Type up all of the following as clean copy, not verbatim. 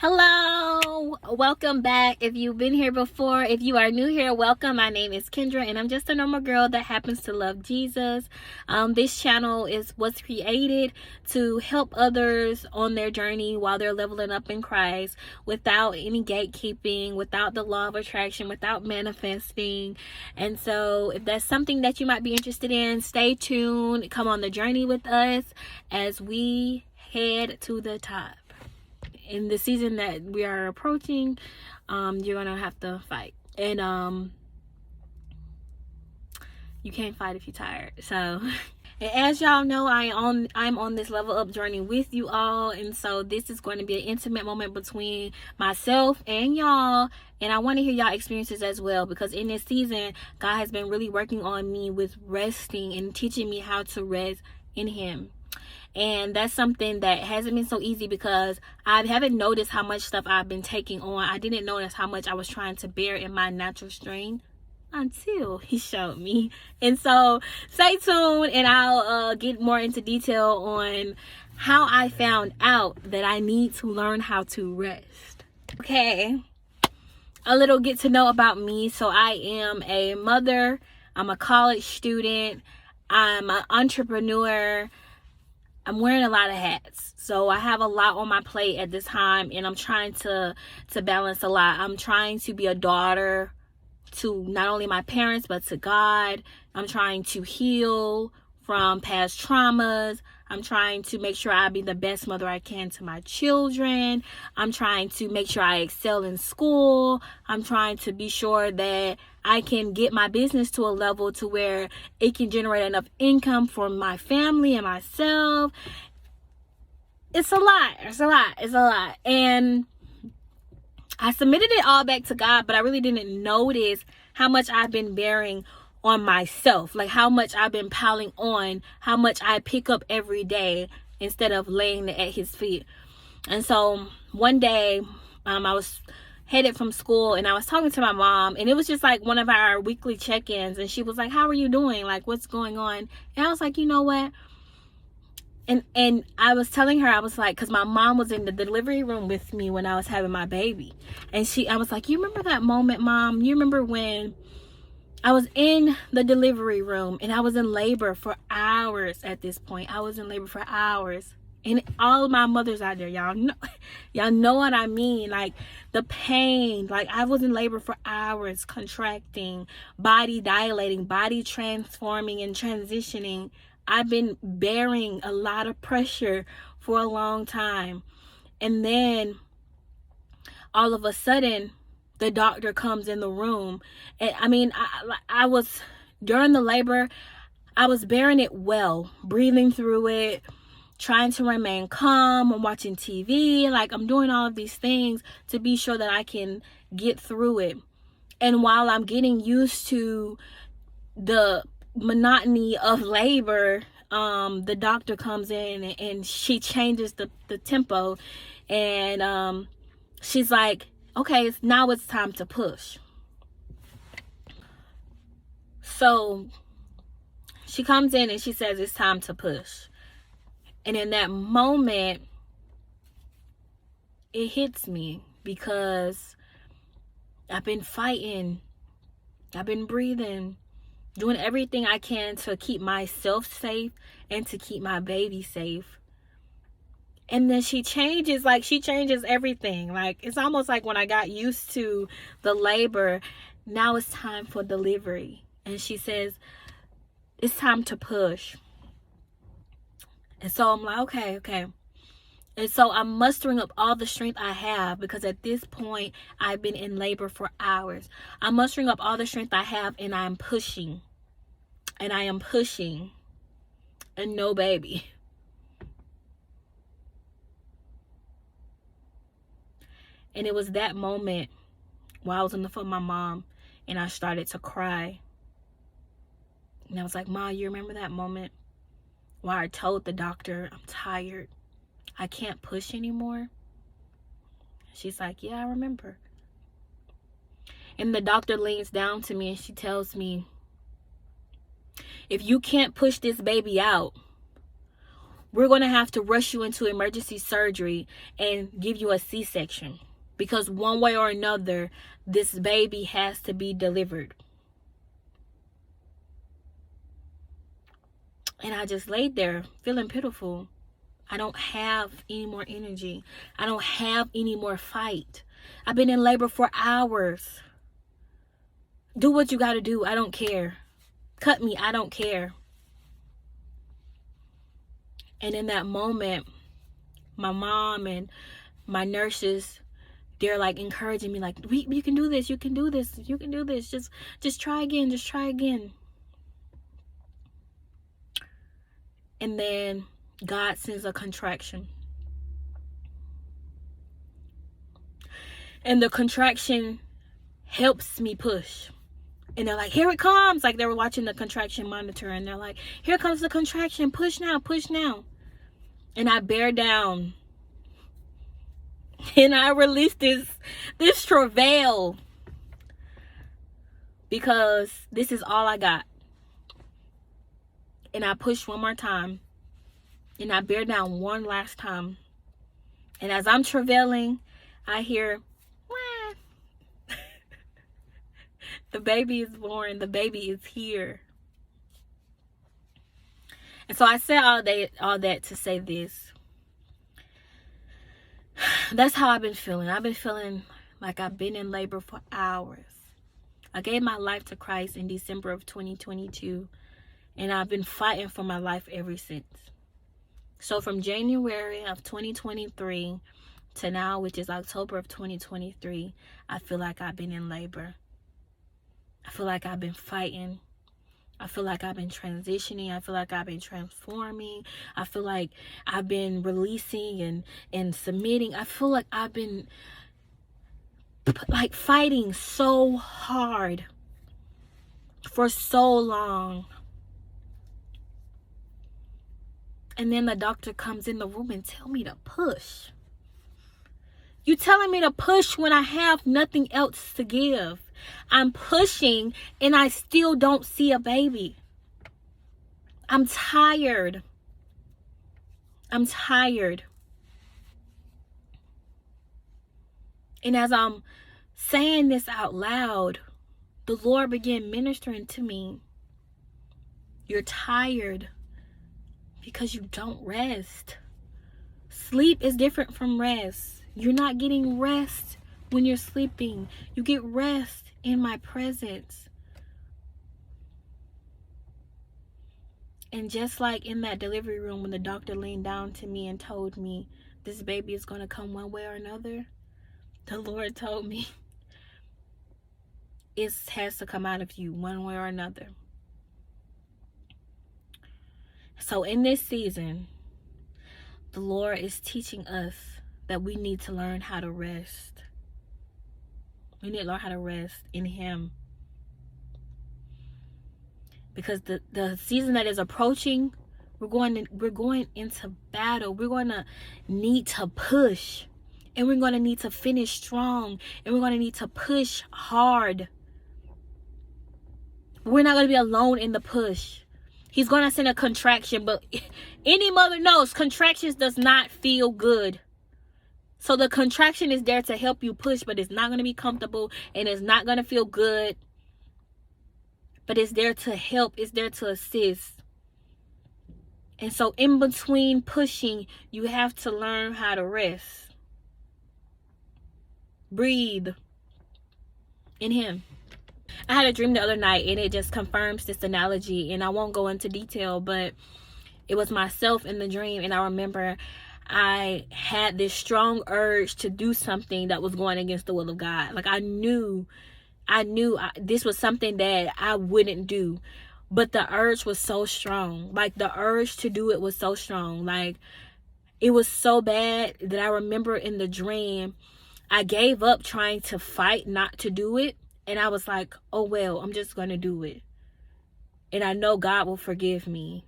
Hello, welcome back. If you've been here before, if you are new here, welcome. My name is Kendra, and I'm just a normal girl that happens to love Jesus. This channel was created to help others on their journey while they're leveling up in Christ, without any gatekeeping, without the law of attraction, without manifesting. And so, if that's something that you might be interested in, stay tuned. Come on the journey with us as we head to the top. In the season that we are approaching, you're gonna have to fight, and you can't fight if you're tired. So and as y'all know, I'm on this level up journey with you all, and so this is going to be an intimate moment between myself and y'all, and I want to hear y'all experiences as well, because in this season God has been really working on me with resting and teaching me how to rest in Him. And that's something that hasn't been so easy, because I haven't noticed how much stuff I've been taking on. I didn't notice how much I was trying to bear in my natural strength until He showed me. And so stay tuned, and I'll get more into detail on how I found out that I need to learn how to rest. Okay, a little get to know about me. So I am a mother, I'm a college student, I'm an entrepreneur, I'm wearing a lot of hats. So I have a lot on my plate at this time, and I'm trying to balance a lot. I'm trying to be a daughter to not only my parents, but to God. I'm trying to heal from past traumas. I'm trying to make sure I be the best mother I can to my children. I'm trying to make sure I excel in school. I'm trying to be sure that I can get my business to a level to where it can generate enough income for my family and myself. It's a lot. And I submitted it all back to God, but I really didn't notice how much I've been bearing on myself, like how much I've been piling on, how much I pick up every day instead of laying it at His feet. And so one day, I was headed from school, and I was talking to my mom, and it was just like one of our weekly check-ins, and she was like, "How are you doing? Like, what's going on?" And I was like, "You know what?" And I was telling her, I was like, because my mom was in the delivery room with me when I was having my baby, and I was like, "You remember that moment, Mom? You remember when I was in the delivery room and I was in labor for hours at this point? I was in labor for hours." And all of my mothers out there, y'all know what I mean. Like the pain, like I was in labor for hours, contracting, body dilating, body transforming and transitioning. I've been bearing a lot of pressure for a long time. And then all of a sudden, the doctor comes in the room. And I mean, I was, during the labor, I was bearing it well, breathing through it, trying to remain calm. I'm watching TV, like I'm doing all of these things to be sure that I can get through it. And while I'm getting used to the monotony of labor, the doctor comes in and she changes the tempo, and she's like, "Okay, now it's time to push." So she comes in and she says it's time to push. And in that moment, it hits me, because I've been fighting, I've been breathing, doing everything I can to keep myself safe and to keep my baby safe. And then she changes everything. Like, it's almost like when I got used to the labor, now it's time for delivery. And she says, it's time to push. And so I'm like, okay. And so I'm mustering up all the strength I have, because at this point, I've been in labor for hours. I'm mustering up all the strength I have, and I'm pushing. And I am pushing. And no baby. And it was that moment while I was on the phone with my mom, and I started to cry. And I was like, "Ma, you remember that moment where I told the doctor I'm tired, I can't push anymore?" She's like, "Yeah, I remember." And the doctor leans down to me and she tells me, "If you can't push this baby out, we're going to have to rush you into emergency surgery and give you a C-section, because one way or another, this baby has to be delivered. And I just laid there feeling pitiful. I don't have any more energy. I don't have any more fight. I've been in labor for hours. Do what you got to do. I don't care. Cut me. I don't care. And in that moment, my mom and my nurses, they're like encouraging me, like, you can do this. You can do this. You can do this. Just try again. Just try again. And then God sends a contraction. And the contraction helps me push. And they're like, here it comes. Like, they were watching the contraction monitor, and they're like, here comes the contraction. Push now, push now. And I bear down. And I release this travail. Because this is all I got. And I push one more time. And I bear down one last time. And as I'm travailing, I hear, wah. The baby is born. The baby is here. And so I said all that to say this. That's how I've been feeling. I've been feeling like I've been in labor for hours. I gave my life to Christ in December of 2022. And I've been fighting for my life ever since. So from January of 2023 to now, which is October of 2023, I feel like I've been in labor. I feel like I've been fighting. I feel like I've been transitioning. I feel like I've been transforming. I feel like I've been releasing and submitting. I feel like I've been like fighting so hard for so long. And then the doctor comes in the room and tell me to push. You telling me to push when I have nothing else to give. I'm pushing and I still don't see a baby. I'm tired. I'm tired. And as I'm saying this out loud, the Lord began ministering to me. You're tired because you don't rest. Sleep is different from rest. You're not getting rest when you're sleeping. You get rest in my presence. And just like in that delivery room when the doctor leaned down to me and told me this baby is going to come one way or another, the Lord told me it has to come out of you one way or another. So in this season, the Lord is teaching us that we need to learn how to rest. We need to learn how to rest in Him. Because the season that is approaching, we're going into battle. We're going to need to push. And we're going to need to finish strong. And we're going to need to push hard. We're not going to be alone in the push. He's going to send a contraction, but any mother knows contractions does not feel good. So the contraction is there to help you push, but it's not going to be comfortable and it's not going to feel good. But it's there to help. It's there to assist. And so in between pushing, you have to learn how to rest. Breathe in Him. I had a dream the other night and it just confirms this analogy, and I won't go into detail, but it was myself in the dream, and I remember I had this strong urge to do something that was going against the will of God. Like I knew this was something that I wouldn't do, but the urge was so strong. Like the urge to do it was so strong. Like it was so bad that I remember in the dream, I gave up trying to fight not to do it. And I was like, oh, well, I'm just going to do it. And I know God will forgive me.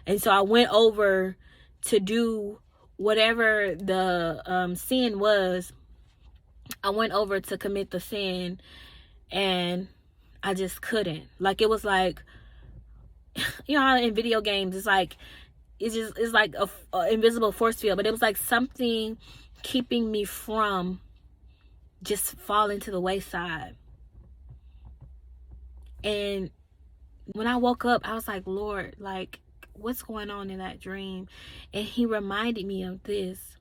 And so I went over to do whatever the sin was. I went over to commit the sin and I just couldn't. Like, it was like, you know, in video games, it's like it's like a invisible force field, but it was like something keeping me from just falling to the wayside. And when I woke up, I was like, Lord, like, what's going on in that dream? And he reminded me of this.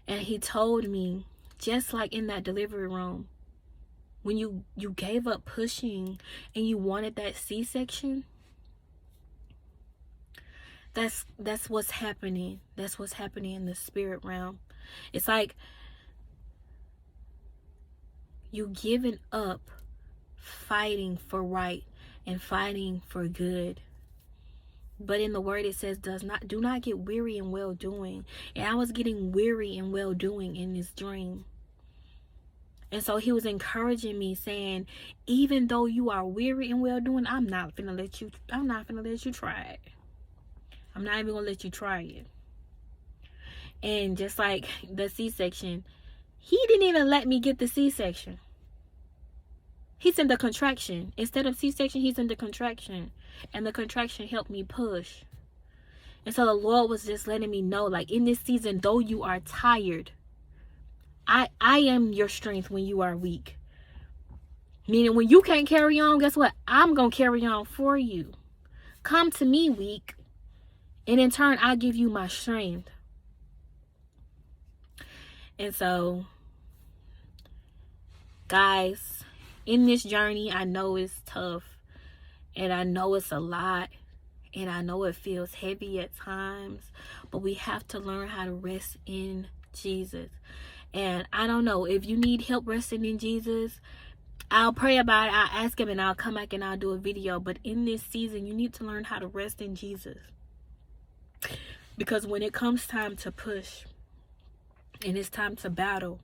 And he told me, just like in that delivery room, when you gave up pushing and you wanted that C-section, that's what's happening. That's what's happening in the spirit realm. It's like you giving up fighting for right and fighting for good. But in the word it says, do not get weary in well doing. And I was getting weary in well doing in this dream. And so he was encouraging me, saying, even though you are weary in well doing, I'm not gonna let you try it. I'm not even gonna let you try it. And just like the C-section, he didn't even let me get the C-section. He's in the contraction. Instead of C-section, he's in the contraction. And the contraction helped me push. And so the Lord was just letting me know, like, in this season, though you are tired, I am your strength when you are weak. Meaning when you can't carry on, guess what? I'm going to carry on for you. Come to me weak, and in turn, I'll give you my strength. And so, guys, in this journey, I know it's tough, and I know it's a lot, and I know it feels heavy at times, but we have to learn how to rest in Jesus. And I don't know, if you need help resting in Jesus, I'll pray about it, I'll ask him, and I'll come back and I'll do a video. But in this season, you need to learn how to rest in Jesus. Because when it comes time to push, and it's time to battle,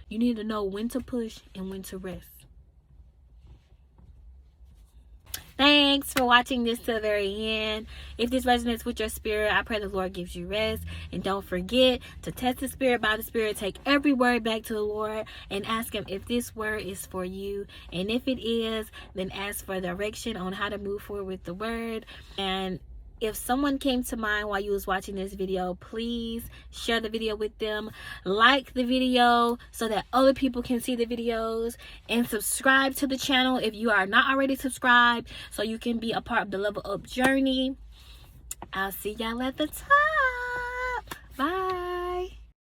you need to know when to push and when to rest. Thanks for watching this to the very end. If this resonates with your spirit, I pray the Lord gives you rest. And don't forget to test the spirit by the spirit. Take every word back to the Lord and ask him if this word is for you. And if it is, then ask for direction on how to move forward with the word. And if someone came to mind while you was watching this video, please share the video with them. Like the video so that other people can see the videos. And subscribe to the channel if you are not already subscribed, so you can be a part of the Level Up journey. I'll see y'all at the top.